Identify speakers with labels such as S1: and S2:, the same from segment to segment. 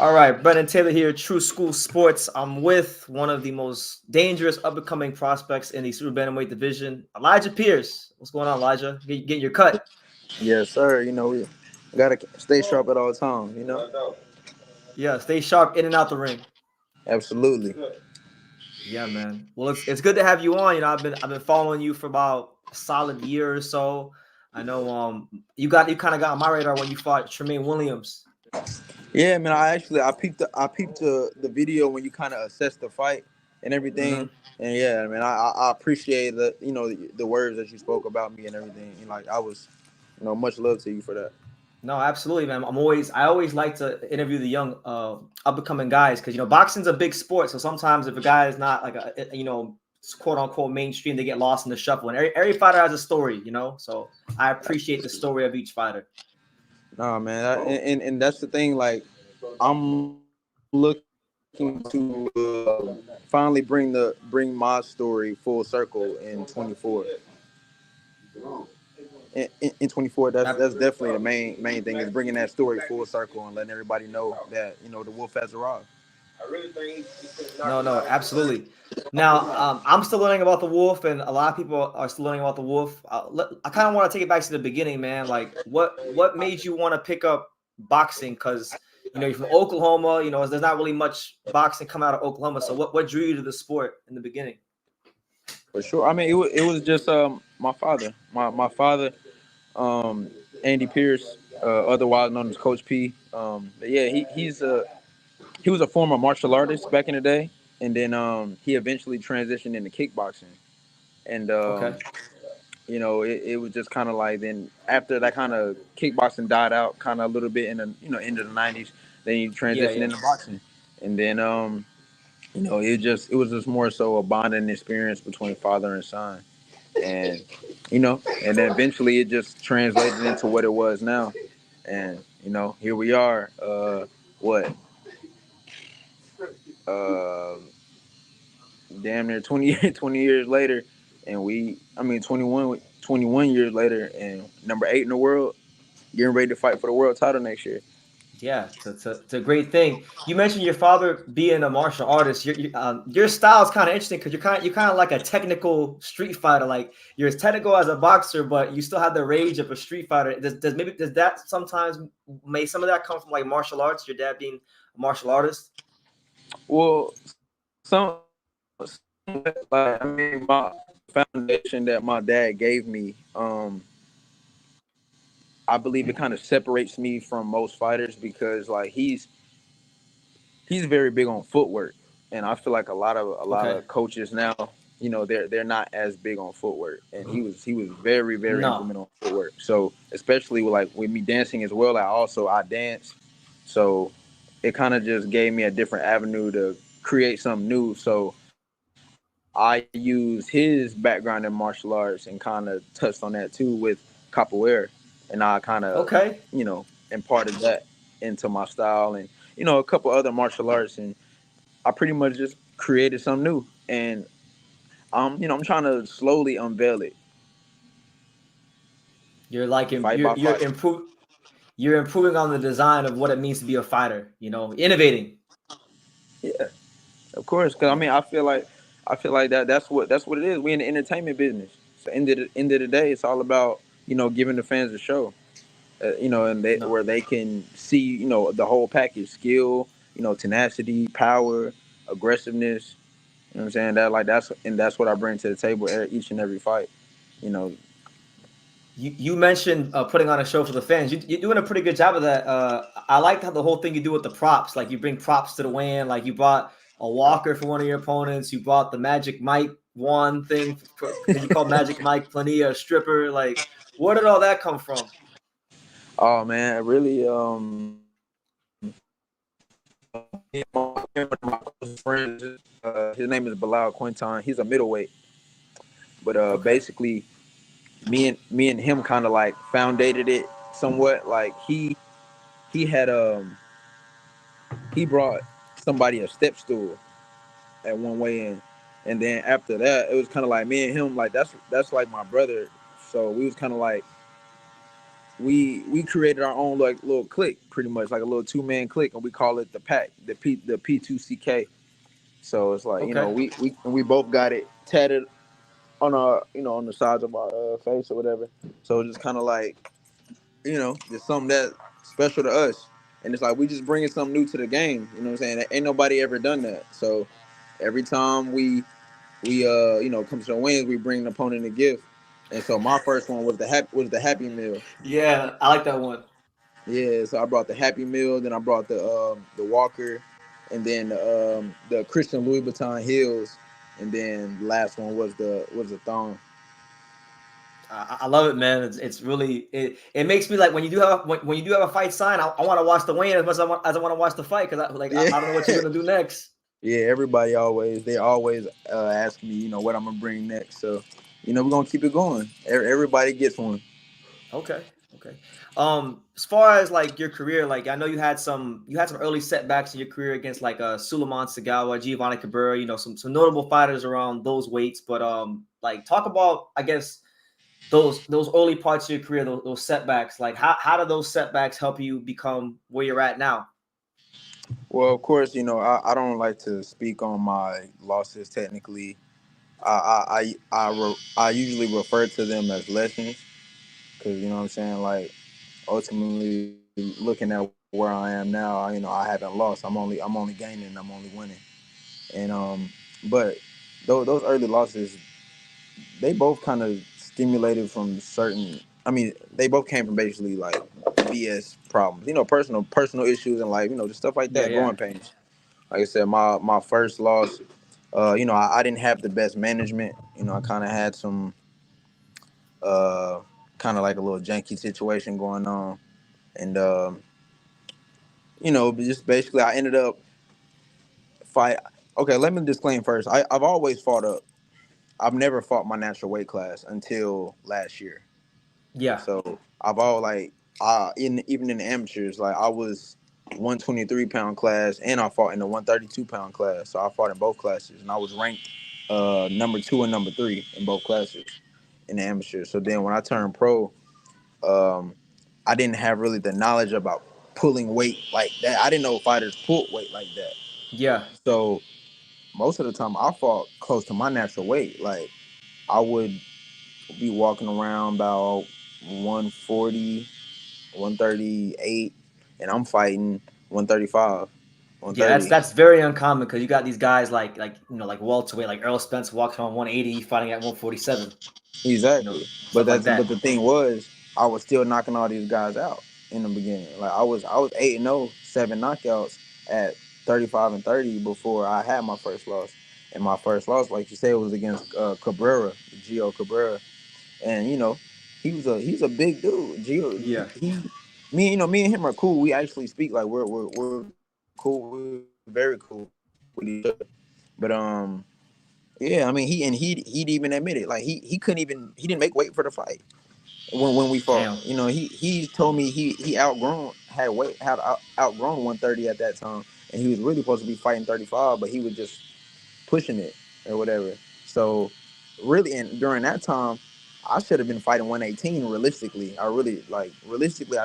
S1: All right, Brennan Taylor here, True School Sports. I'm with one of the most dangerous up-and-coming prospects in the super bantamweight division, Elijah Pierce. What's going on, Elijah? Getting your cut?
S2: Yes, sir. We gotta stay sharp at all times.
S1: Yeah, stay sharp in and out the ring.
S2: Absolutely.
S1: Yeah, man. Well, it's good to have you on. I've been following you for about a solid year or so. I know you kind of got on my radar when you fought Tremaine Williams.
S2: Yeah, man. I peeped the video when you kind of assessed the fight and everything.
S1: Mm-hmm.
S2: And yeah, man, I appreciate the words that you spoke about me and everything. And like I was, much love to you for that.
S1: No, absolutely, man. I always like to interview the young up and coming guys because boxing's a big sport. So sometimes if a guy is not like a quote unquote mainstream, they get lost in the shuffle. And every fighter has a story. So I appreciate the story of each fighter.
S2: Nah, man. And that's the thing. Like I'm looking to finally bring my story full circle in 24. In 24, that's definitely the main thing is bringing that story full circle and letting everybody know that the wolf has arrived.
S1: No, absolutely. Now, I'm still learning about the wolf, and a lot of people are still learning about the wolf. I kind of want to take it back to the beginning, man. Like, what made you want to pick up boxing? Because you're from Oklahoma. There's not really much boxing coming out of Oklahoma. So, what drew you to the sport in the beginning?
S2: For sure. I mean, it was just my father, my father, um, Andy Pierce, otherwise known as Coach P. Yeah, he was a former martial artist back in the day, and then he eventually transitioned into kickboxing, and
S1: Okay.
S2: it was just kind of like then after that kind of kickboxing died out, kind of a little bit in the end of the '90s, then he
S1: Yeah,
S2: transitioned
S1: yeah.
S2: into boxing, and then it was just more so a bonding experience between father and son, and and then eventually it just translated into what it was now, and here we are. What? Uh, Damn near 20, 20 years later, and I mean 21 years later, and number 8 in the world, getting ready to fight for the world title next year.
S1: Yeah, it's a great thing. You mentioned your father being a martial artist. Your style is kind of interesting because you're kind of like a technical street fighter. Like you're as technical as a boxer, but you still have the rage of a street fighter. Does that sometimes may some of that come from like martial arts? Your dad being a martial artist.
S2: Well, like I mean, the foundation that my dad gave me, I believe it kind of separates me from most fighters because like he's very big on footwork, and I feel like a lot of
S1: Okay.
S2: coaches now, they're not as big on footwork, and he was very
S1: No.
S2: implemental on footwork. So especially with me dancing as well, I dance, so it kind of just gave me a different avenue to create something new. So I used his background in martial arts and kind of touched on that too with capoeira, and I kind of
S1: Okay.
S2: imparted that into my style and a couple other martial arts, and I pretty much just created something new, and I'm trying to slowly unveil it,
S1: You're like
S2: fight by fight.
S1: you're improving on the design of what it means to be a fighter. Innovating.
S2: Yeah, of course, because I mean I feel like that's what it is. We in the entertainment business. So end of the day, it's all about giving the fans a show. And
S1: No.
S2: where they can see, the whole package: skill, tenacity, power, aggressiveness. You know what I'm saying? That's what I bring to the table each and every fight. You know,
S1: You mentioned putting on a show for the fans. You're doing a pretty good job of that. I like how the whole thing you do with the props. Like you bring props to the weigh-in. Like you brought a walker for one of your opponents. You brought the Magic Mike one thing because you called Magic Mike Plania a stripper. Like, where did all that come from?
S2: oh man, really, one of my close friends, his name is Bilal Quinton. He's a middleweight, but
S1: Okay.
S2: basically, me and him kind of like foundated it somewhat. Like he had he brought somebody a step stool at one way in, and then after that, it was kind of like me and him. Like that's like my brother. So we was kind of like we created our own like little clique, pretty much like a little 2-man clique, and we call it the pack, the P2CK. So it's like,
S1: Okay.
S2: we both got it tatted on our, on the sides of our face or whatever. So it's just kind of like, just something that special to us. And it's like we just bringing something new to the game. You know what I'm saying? Ain't nobody ever done that. So every time we come to the wins, we bring the opponent a gift. And so my first one was the Happy Meal.
S1: Yeah, I like that one.
S2: Yeah, so I brought the Happy Meal, then I brought the Walker, and then the Christian Louis Vuitton heels, and then the last one was the thong.
S1: I love it, man. It's really it makes me like when you do have when you do have a fight sign, I want to watch the weigh-in as much as I want to watch the fight because
S2: Yeah.
S1: I don't know what you're gonna do next.
S2: Yeah, everybody always ask me, what I'm gonna bring next. So, we're gonna keep it going. Everybody gets one.
S1: Okay. Okay. As far as like your career, like I know you had some early setbacks in your career against like Suleiman Sagawa, Giovanni Cabrera, some notable fighters around those weights. But like talk about I guess those early parts of your career, those setbacks. Like how do those setbacks help you become where you're at now?
S2: Well, of course, I don't like to speak on my losses technically. I usually refer to them as lessons because what I'm saying. Like ultimately, looking at where I am now, I haven't lost. I'm only gaining. I'm only winning. And but those early losses, they both kind of stimulated from certain. I mean, they both came from basically like BS problems. Personal issues and like just stuff like
S1: Yeah,
S2: that,
S1: yeah,
S2: growing pains. Like I said, my first loss, I didn't have the best management. I kind of had some uh kind of like a little janky situation going on, and just basically I ended up fight. Okay, let me disclaim first. I've always fought up. I've never fought my natural weight class until last year.
S1: yeah,
S2: So I've all like in even in the amateurs, like I was 123-pound class and I fought in the 132-pound class. So I fought in both classes and I was ranked number 2 and number 3 in both classes in the amateurs. So then when I turned pro, um, I didn't have really the knowledge about pulling weight like that. I didn't know fighters pulled weight like that.
S1: yeah,
S2: So most of the time I fought close to my natural weight. Like I would be walking around about 140, 138, and I'm fighting 135,
S1: yeah. That's
S2: 130.
S1: that's very uncommon because you got these guys like welterweight, like Earl Spence walks around 180, fighting at 147.
S2: Exactly. But
S1: Stuff like
S2: the
S1: that.
S2: thing was, I was still knocking all these guys out in the beginning. Like I was 8-0, 7 knockouts at 35 and 30 before I had my first loss. And my first loss, like you said, was against Cabrera, Gio Cabrera. And he's a big dude. Gio,
S1: Yeah,
S2: me and him are cool. We actually speak like we're cool. We're very cool with each other. But yeah, I mean he'd even admit it. Like he couldn't even he didn't make weight for the fight when we fought.
S1: damn.
S2: He told me he outgrown 130 at that time, and he was really supposed to be fighting 35, but he was just pushing it or whatever. So really, and during that time, I should have been fighting 118. Realistically, I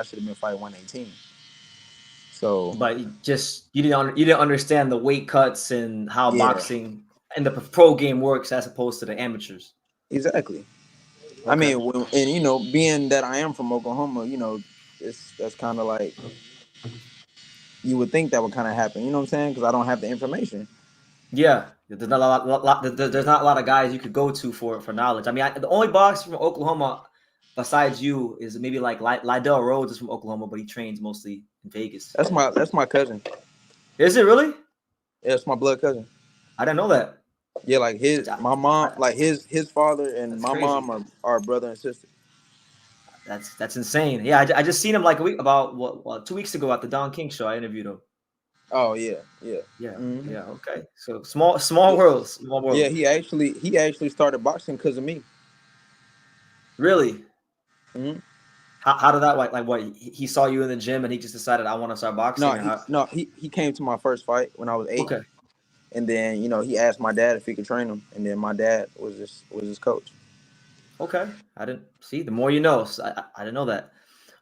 S2: should have been fighting 118. So
S1: But you didn't understand the weight cuts and how
S2: yeah,
S1: boxing and the pro game works as opposed to the amateurs.
S2: exactly. I
S1: Okay.
S2: mean, and being that I am from Oklahoma, that's kind of like you would think that would kind of happen. You know what I'm saying? Because I don't have the information.
S1: Yeah, there's not a lot of guys you could go to for knowledge. I mean, the only boxer from Oklahoma besides you is maybe like Lydell Rhodes is from Oklahoma, but he trains mostly in Vegas.
S2: That's my cousin.
S1: Is it really?
S2: Yeah, it's my blood cousin.
S1: I didn't know that.
S2: Yeah, like my mom,
S1: I-
S2: like his father and
S1: that's
S2: my mom
S1: crazy.
S2: are brother and sister.
S1: That's insane. Yeah, I just seen him like a week about what 2 weeks ago at the Don King show. I interviewed him.
S2: Oh yeah, yeah.
S1: Yeah,
S2: Hmm.
S1: yeah. Okay, so small world, small
S2: Yeah,
S1: world.
S2: he actually started boxing because of me.
S1: Really?
S2: Hmm.
S1: How did that like what he saw you in the gym and he just decided I want to start
S2: No,
S1: boxing or
S2: he
S1: how?
S2: no he came to my first fight when I was 8,
S1: Okay.
S2: and then he asked my dad if he could train him, and then my dad was his coach.
S1: Okay, I didn't see. The more you know. So I didn't know that.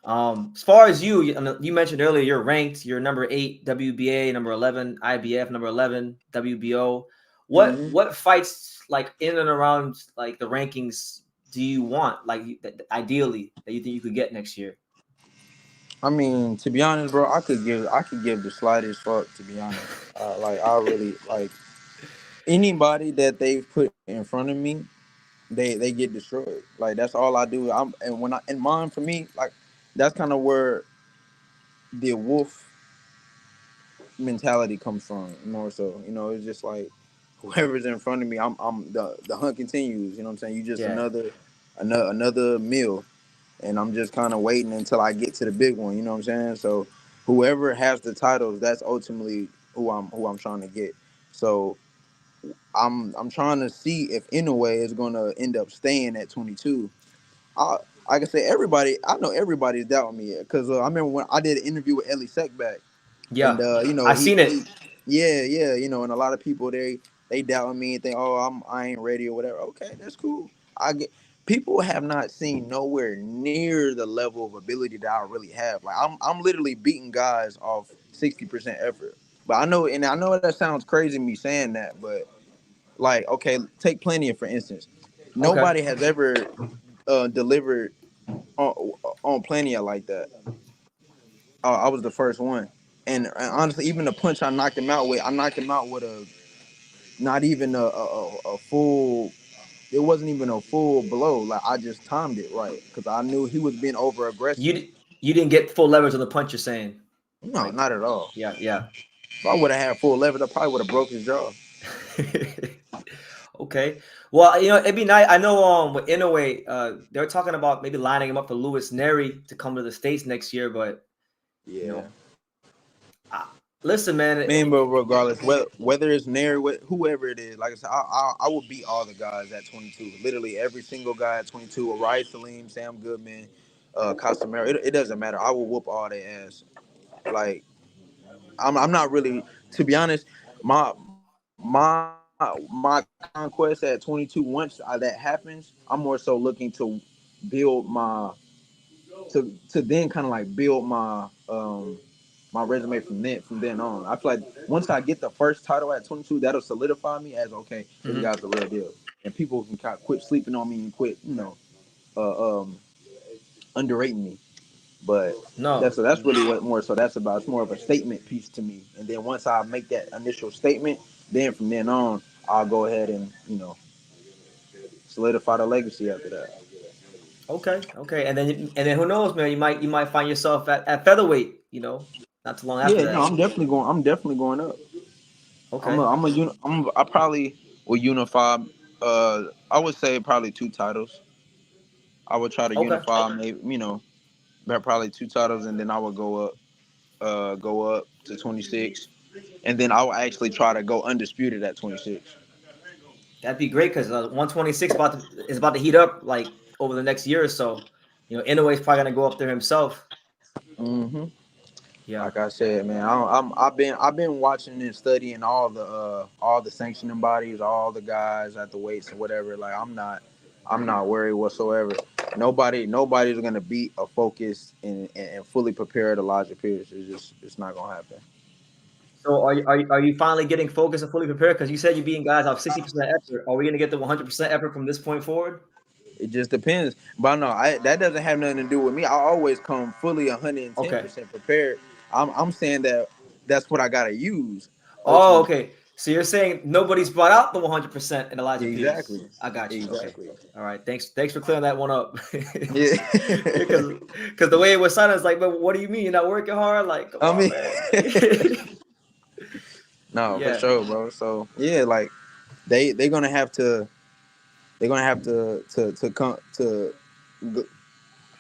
S1: As far as you mentioned earlier, you're ranked. You're number 8 WBA, number 11 IBF, number 11 WBO. What fights like in and around like the rankings do you want like ideally that you think you could get next year?
S2: I mean, to be honest, bro, I could give the slightest fuck. To be honest, like I really like anybody that they've put in front of me, they get destroyed. Like that's all I do. And when I and mine for me, like that's kind of where the wolf mentality comes from more so. It's just like whoever's in front of me, I'm the hunt continues. You know what I'm saying? You just
S1: Yeah.
S2: another meal, and I'm just kind of waiting until I get to the big one. You know what I'm saying? So whoever has the titles, that's ultimately who I'm trying to get. So I'm trying to see if Inoue is gonna end up staying at 22. I Like I say, I know everybody's doubting me because I remember when I did an interview with Ellie Seckback, and
S1: Yeah. I seen it.
S2: yeah, and a lot of people they doubt me and think, oh, I ain't ready or whatever. Okay, that's cool. I get People have not seen nowhere near the level of ability that I really have. Like I'm literally beating guys off 60% effort. But I know that sounds crazy me saying that, but like okay, take Plenty for instance.
S1: Okay.
S2: Nobody has ever delivered on Plenty like that. I was the first one. And honestly, even the punch I knocked him out with a not even a full. It wasn't even a full blow. Like I just timed it right because I knew he was being over aggressive.
S1: You didn't get full leverage on the punch you're saying.
S2: No,
S1: Like
S2: not at all.
S1: yeah, yeah.
S2: If I would have had full leverage, I probably would have broke his jaw.
S1: Okay. Well, it'd be nice. I know with Inoue, they're talking about maybe lining him up for NERY to come to the States next year, but you
S2: Yeah.
S1: know, I, listen, man.
S2: Man, but regardless, whether it's Nary, whoever it is, like I said, I will beat all the guys at 22. Literally every single guy at 22. Arias Salim, Sam Goodman, Casamero. It doesn't matter. I will whoop all their ass. Like I'm not really, to be honest, my my conquest at 22. Once that happens, I'm more so looking to build to then kind of like build my resume from then on. I feel like once I get the first title at 22, that'll solidify me as okay, this
S1: Mhm.
S2: guy's the real deal, and people can kind of quit sleeping on me and quit, uh, um, underrating me. But
S1: No.
S2: that's really what more so that's about. It's more of a statement piece to me, and then once I make that initial statement, then from then on, I'll go ahead and solidify the legacy after that.
S1: Okay. Okay. And then who knows, man? You might find yourself at featherweight. Not too long after
S2: Yeah, no,
S1: that.
S2: I'm definitely going up.
S1: Okay.
S2: I probably will unify. I would say probably two titles. I would try to
S1: Okay.
S2: unify, maybe probably two titles, and then I would go up to 26, and then I will actually try to go undisputed at 26.
S1: That'd be great because 126 is about to heat up like over the next year or so. Inoue's probably gonna go up there himself.
S2: hmm
S1: Yeah.
S2: Like I said, man, I've been watching and studying all the sanctioning bodies, all the guys at the weights and whatever. Like I'm not worried whatsoever. Nobody's gonna beat a focused and fully prepared Elijah Pierce. It's not gonna happen.
S1: So are you finally getting focused and fully prepared? Because you said you're beating guys off 60% effort. Are we gonna get the 100% effort from this point forward?
S2: It just depends. But no, that doesn't have nothing to do with me. I always come fully
S1: Okay.
S2: 110% prepared. I'm saying that's what I gotta use
S1: Oh,
S2: ultimately.
S1: okay. So you're saying nobody's brought out the 100% in Elijah Pierce.
S2: Exactly.
S1: I got you. Okay.
S2: Exactly.
S1: All right. Thanks for clearing that one up.
S2: Yeah.
S1: Because the way it was sounded, it's like, but what do you mean you're not working hard? Like, come
S2: I
S1: on,
S2: mean,
S1: man.
S2: no, for
S1: Yeah.
S2: sure, bro. So yeah, like they're gonna have to to come to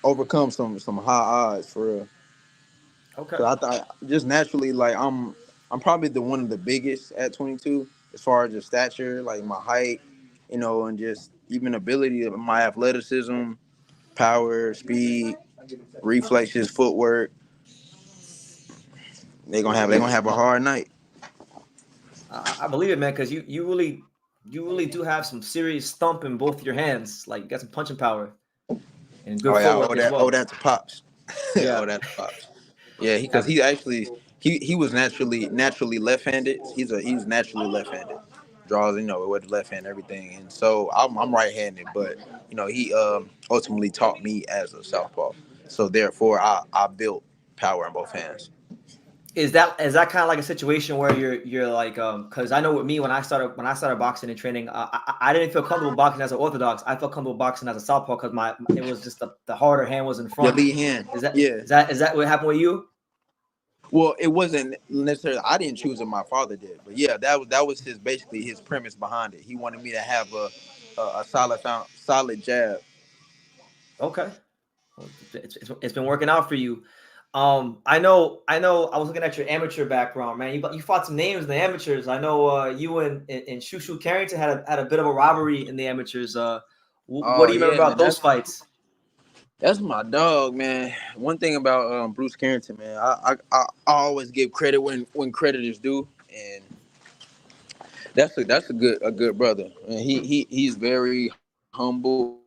S2: overcome some high odds for real.
S1: Okay.
S2: Cause I thought just naturally, like I'm probably the one of the biggest at 22 as far as the stature, like my height, and just even ability, my athleticism, power, speed, reflexes, footwork. They're gonna have a hard night.
S1: I believe it, man, because you really do have some serious thump in both your hands. Like you got some punching power and good
S2: Oh yeah,
S1: footwork as
S2: oh
S1: well.
S2: that's pops. Oh,
S1: Yeah.
S2: that's pops. Yeah, because he actually he was naturally left-handed. He's naturally left-handed. Draws, with the left hand, everything. And so I'm right-handed, but he ultimately taught me as a southpaw. So therefore, I built power in both hands.
S1: Is that kind of like a situation where you're like because I know with me when I started boxing and training, I didn't feel comfortable boxing as an orthodox. I felt comfortable boxing as a southpaw because it was just the harder hand was in
S2: Your
S1: front.
S2: lead hand,
S1: Is that
S2: yeah.
S1: is that is that what happened with you?
S2: Well, it wasn't necessarily. I didn't choose it. My father did. But yeah, that was basically his premise behind it. He wanted me to have a solid jab.
S1: Okay. Well, it's been working out for you. I know. I was looking at your amateur background, man. You fought some names in the amateurs. I know you and Shushu Carrington had a bit of a rivalry in the amateurs. What
S2: Oh
S1: do you remember
S2: yeah,
S1: about
S2: man.
S1: those fights?
S2: That's my dog, man. One thing about Bruce Carrington, man, I always give credit when credit is due, and that's a good brother. And he's very humble,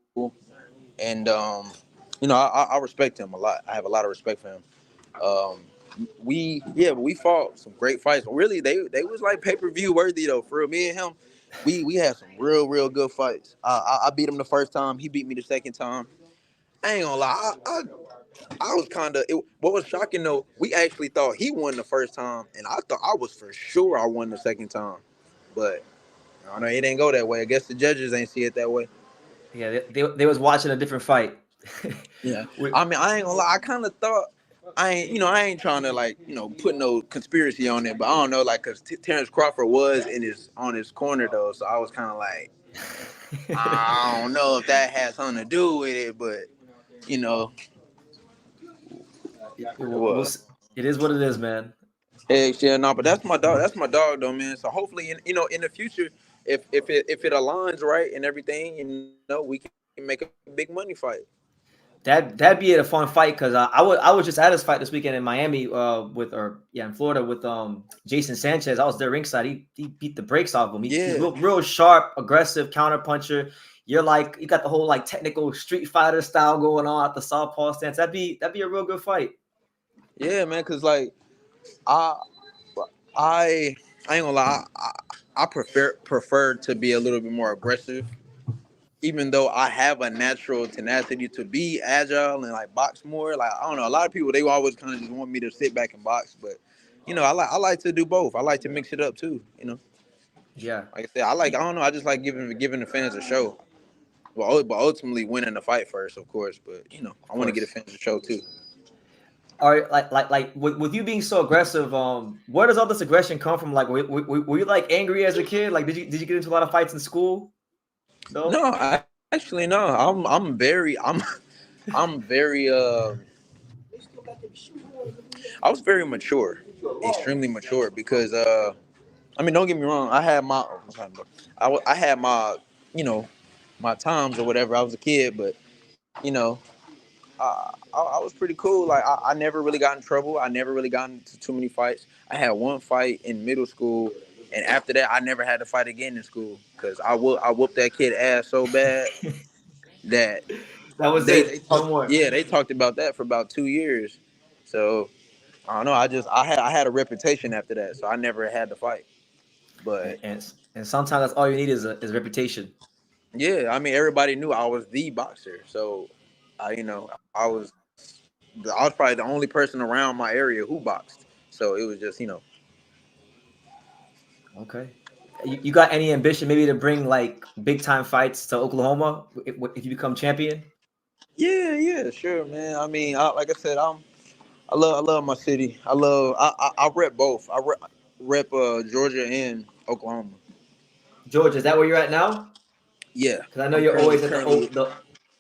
S2: and I respect him a lot. I have a lot of respect for him. Um, we fought some great fights. Really, they was like pay-per-view worthy though. For real, me and him, we had some real good fights. I beat him the first time. He beat me the second time. I ain't gonna lie. I was kind of. What was shocking though, we actually thought he won the first time, and I thought I was for sure I won the second time. But I don't know. It didn't go that way. I guess the judges ain't see it that way.
S1: Yeah, they was watching a different fight.
S2: Yeah.
S1: We-
S2: I mean, I ain't gonna lie. I kind of thought I ain't trying to like put no conspiracy on it, but I don't know, like, cause Terrence Crawford was on his corner though, so I was kind of like, I don't know if that has something to do with it, but you know what?
S1: it is what it is, man.
S2: Hey, yeah, no, but that's my dog. That's my dog, though, man. So hopefully, in the future, if it aligns right and everything, we can make a big money fight.
S1: That'd be a fun fight because I was just at his fight this weekend in Miami in Florida with Jason Sanchez. I was there ringside. He beat the brakes off him. He's
S2: Yeah,
S1: real sharp, aggressive counter puncher. You got the whole like technical Street Fighter style going on at the southpaw stance. That'd be a real good fight.
S2: yeah, man. Cause like I I I ain't gonna lie. I prefer to be a little bit more aggressive, even though I have a natural tenacity to be agile and like box more. Like, I don't know, a lot of people, they always kind of just want me to sit back and box, but I like to do both. I like to mix it up too.
S1: Yeah.
S2: Like I said, I don't know, I just like giving the fans a show. But ultimately winning the fight first, of course. But
S1: Of
S2: I want to get the
S1: course.
S2: fans a show too.
S1: All right, like with you being so aggressive, where does all this aggression come from? Like, were you like angry as a kid? Like, did you get into a lot of fights in school? No.
S2: No, actually no. I'm very I was very mature, extremely mature, because I mean, don't get me wrong. I had my, you know, my times or whatever. I was a kid, but you know, I was pretty cool. Like, I never really got in trouble. I never really got into too many fights. I had one fight in middle school, and after that, I never had to fight again in school because I whooped that kid ass so bad that
S1: That was
S2: they
S1: it. No
S2: talked.
S1: more.
S2: Yeah, they talked about that for about 2 years. So I don't know. I had a reputation after that, so I never had to fight.
S1: And,
S2: But
S1: and and sometimes that's all you need is reputation.
S2: yeah, I mean, everybody knew I was the boxer, so I was probably the only person around my area who boxed. So it was just.
S1: Okay. You got any ambition maybe to bring like big time fights to Oklahoma if you become champion?
S2: Yeah, yeah, sure, man. I mean, like I said, I love my city. I rep both. I rep Georgia and Oklahoma.
S1: George, is that where you're at now?
S2: Yeah,
S1: Because I know
S2: I'm
S1: you're
S2: currently
S1: always at
S2: currently.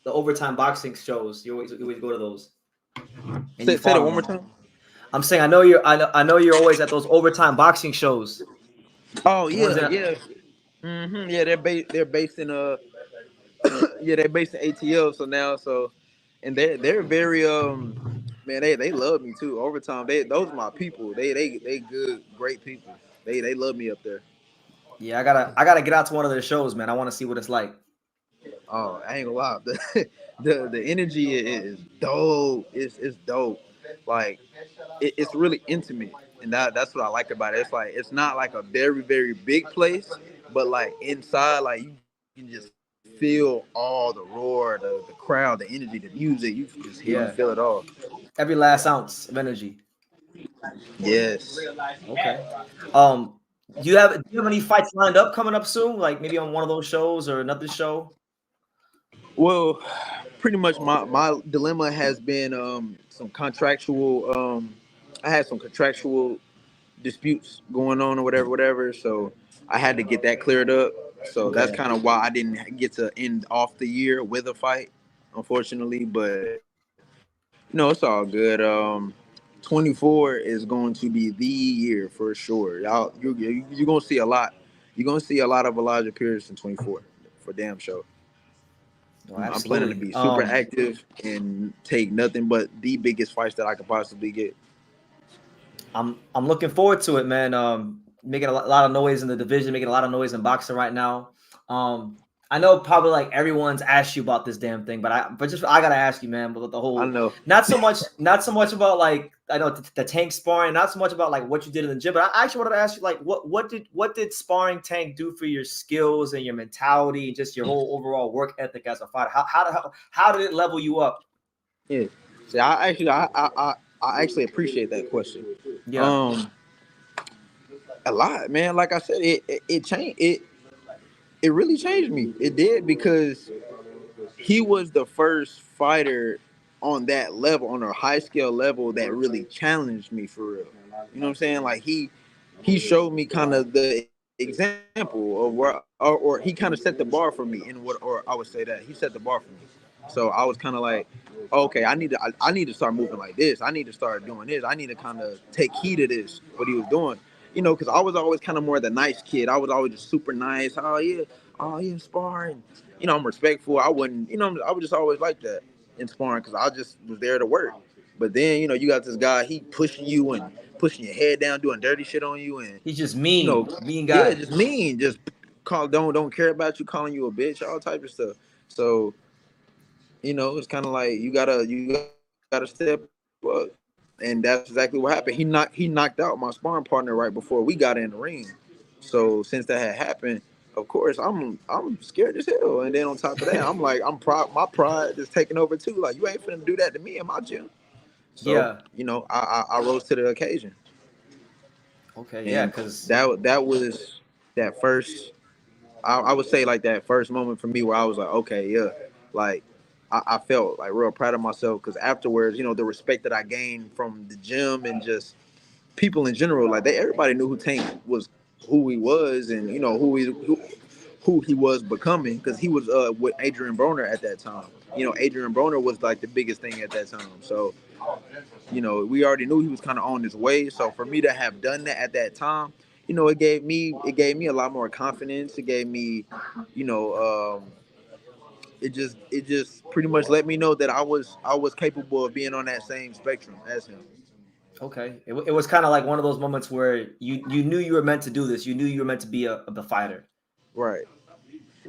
S1: the overtime boxing shows. You always go to those and you
S2: Say that
S1: follow
S2: one more
S1: them.
S2: time.
S1: I'm saying I know you're always at those overtime boxing shows.
S2: Oh
S1: The ones
S2: yeah,
S1: that
S2: yeah. Yeah, they're based in yeah, they're based in ATL. And they're very man, they love me too. Overtime, those are my people. They good, great people. They love me up there.
S1: I gotta get out to one of their shows, man. I want to see what it's like.
S2: Oh, I ain't gonna lie. the energy is dope. It's dope. Like it's really intimate, and that's what I like about it. It's like it's not like a very very big place, but like inside, like you can just feel all the roar, the crowd, the energy, the music. You can just hear, you feel it
S1: Yeah,
S2: all.
S1: every last ounce of energy.
S2: Yes.
S1: Okay. Do you have any fights lined up coming up soon? Like maybe on one of those shows or another show?
S2: Well, pretty much my dilemma has been some contractual. I had some contractual disputes going on or whatever. So I had to get that cleared up. So that's
S1: Okay.
S2: kind of why I didn't get to end off the year with a fight, unfortunately. But it's all good. 24 is going to be the year for sure. You're gonna see a lot. You're gonna see a lot of Elijah Pierce in 24 for damn sure.
S1: No,
S2: I'm planning to
S1: absolutely.
S2: be super active and take nothing but the biggest fights that I could possibly get.
S1: I'm looking forward to it, man. Making a lot of noise in the division, making a lot of noise in boxing right now. Um, I know probably like everyone's asked you about this damn thing, but just I gotta ask you, man. But the
S2: I
S1: whole
S2: know.
S1: not so much about like I know the tank sparring, not so much about like what you did in the gym, but I actually wanted to ask you like what did sparring tank do for your skills and your mentality and just your whole overall work ethic as a fighter? How did it level you up?
S2: Yeah. See, I actually appreciate that question.
S1: Yeah,
S2: Um, a lot, man. Like I said, it changed. It really changed me. It did because he was the first fighter on that level, on a high scale level, that really challenged me for real. You know what I'm saying? Like he showed me kind of the example of where, or he kind of set the bar for me in what, or I would say that he set the bar for me. So I was kind of like, okay, I need to start moving like this. I need to start doing this. I need to kind of take heed of this, what he was doing. You know, because I was always kind of more the nice kid. I was always just super nice. Oh yeah, sparring. You know, I'm respectful. I wouldn't, you know, I was just always like that in sparring because I just was there to work. But then, you know, you got this guy, he pushing you and pushing your head down, doing dirty shit on you, and
S1: he's just
S2: you know,
S1: mean
S2: yeah,
S1: guy.
S2: just mean, just don't care about you, calling you a bitch, all type of stuff. So, you know, it's kind of like you gotta step up, and that's exactly what happened. He knocked out my sparring partner right before we got in the ring. So since that had happened, of course I'm scared as hell. And then on top of that, I'm like my pride is taking over too. Like you ain't finna do that to me in my gym. So
S1: Yeah.
S2: you know I rose to the occasion,
S1: Okay. Yeah.
S2: and
S1: Because
S2: that was that first. I would say like that first moment for me where I was like, okay, yeah, like I felt like real proud of myself because afterwards, you know, the respect that I gained from the gym and just people in general, like everybody knew who Tank was, who he was, and you know who he was becoming because he was with Adrian Broner at that time. You know, Adrian Broner was like the biggest thing at that time. So you know, we already knew he was kind of on his way. So for me to have done that at that time, you know, it gave me a lot more confidence. It gave me, you know, it just pretty much let me know that I was capable of being on that same spectrum as him.
S1: okay, it was kind of like one of those moments where you knew you were meant to do this. You knew you were meant to be the fighter.
S2: Right.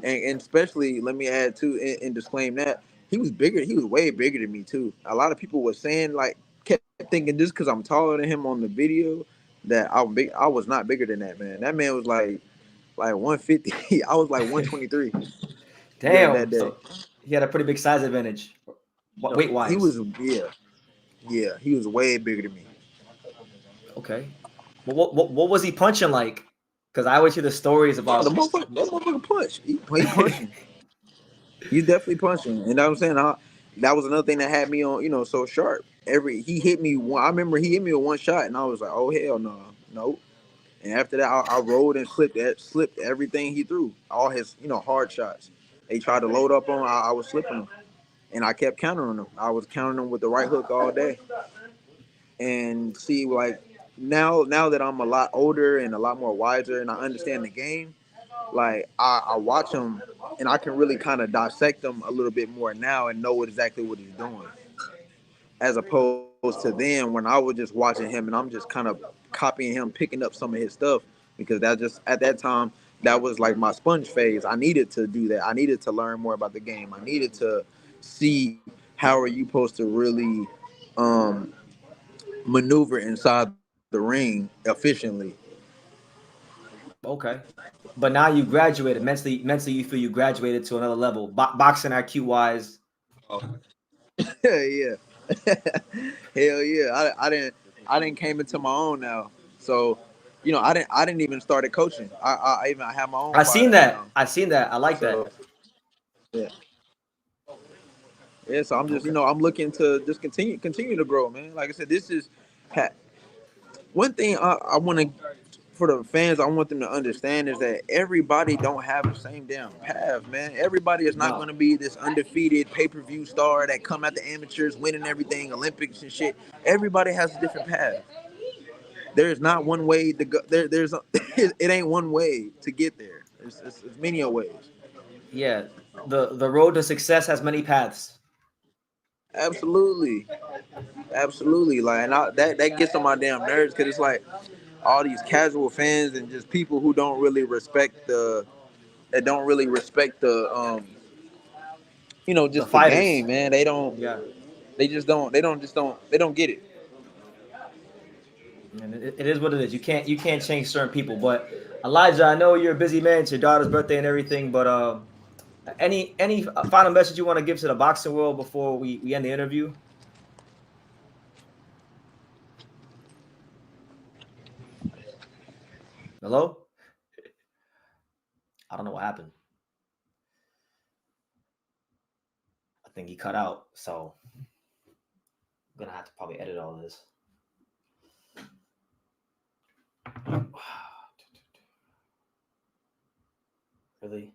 S2: And especially let me add too and disclaim that he was bigger. He was way bigger than me too. A lot of people were saying like kept thinking just because I'm taller than him on the video that I'm big. I was not bigger than that man. That man was like 150. I was like 123 that
S1: Damn.
S2: day.
S1: So he had a pretty big size advantage,
S2: No,
S1: weight
S2: he
S1: wise.
S2: was yeah, he was way bigger than me.
S1: Okay. Well, what was he punching like? Because I always hear the stories
S2: Oh,
S1: about.
S2: that motherfucker punch. He punching. He's definitely punching, and I'm saying that was another thing that had me on, you know, so sharp. He hit me one. I remember he hit me with one shot, and I was like, oh hell no, nope. And after that, I rolled and slipped everything he threw, all his hard shots. They tried to load up on, I was slipping them, and I kept countering them. I was countering them with the right hook all day, and see like now that I'm a lot older and a lot more wiser, and I understand the game like I watch him and I can really kind of dissect him a little bit more now and know exactly what he's doing, as opposed to then when I was just watching him and I'm just kind of copying him, picking up some of his stuff because that just at that time that was like my sponge phase. I needed to do that. I needed to learn more about the game. I needed to see how are you supposed to really um, maneuver inside the ring efficiently.
S1: Okay. But now you graduated mentally. You feel you graduated to another level, boxing IQ wise.
S2: Yeah, hell yeah. I didn't came into my own now. So, I didn't even started coaching. I have my own
S1: I seen
S2: fighters
S1: that.
S2: now.
S1: I seen that. I like that.
S2: So yeah, yeah. So I'm just
S1: Okay.
S2: I'm looking to just continue to grow, man. Like I said, this is one thing I want to for the fans. I want them to understand is that everybody don't have the same damn path, man. Everybody is not going
S1: No.
S2: to be this undefeated pay-per-view star that come at the amateurs, winning everything, Olympics and shit. Everybody has a different path. There's not one way to go. It ain't one way to get there. It's many ways.
S1: Yeah. The road to success has many paths.
S2: Absolutely, absolutely. Like, and that gets on my damn nerves because it's like all these casual fans and just people who don't really respect the that don't really respect the
S1: The
S2: just the
S1: fighters.
S2: game, man. They don't.
S1: Yeah.
S2: They just don't. They don't. Just don't. They don't get it.
S1: And it is what it is. You can't change certain people. But Elijah, I know you're a busy man. It's your daughter's birthday and everything. But any final message you want to give to the boxing world before we end the interview? Hello? I don't know what happened. I think he cut out. So I'm gonna have to probably edit all this. Really?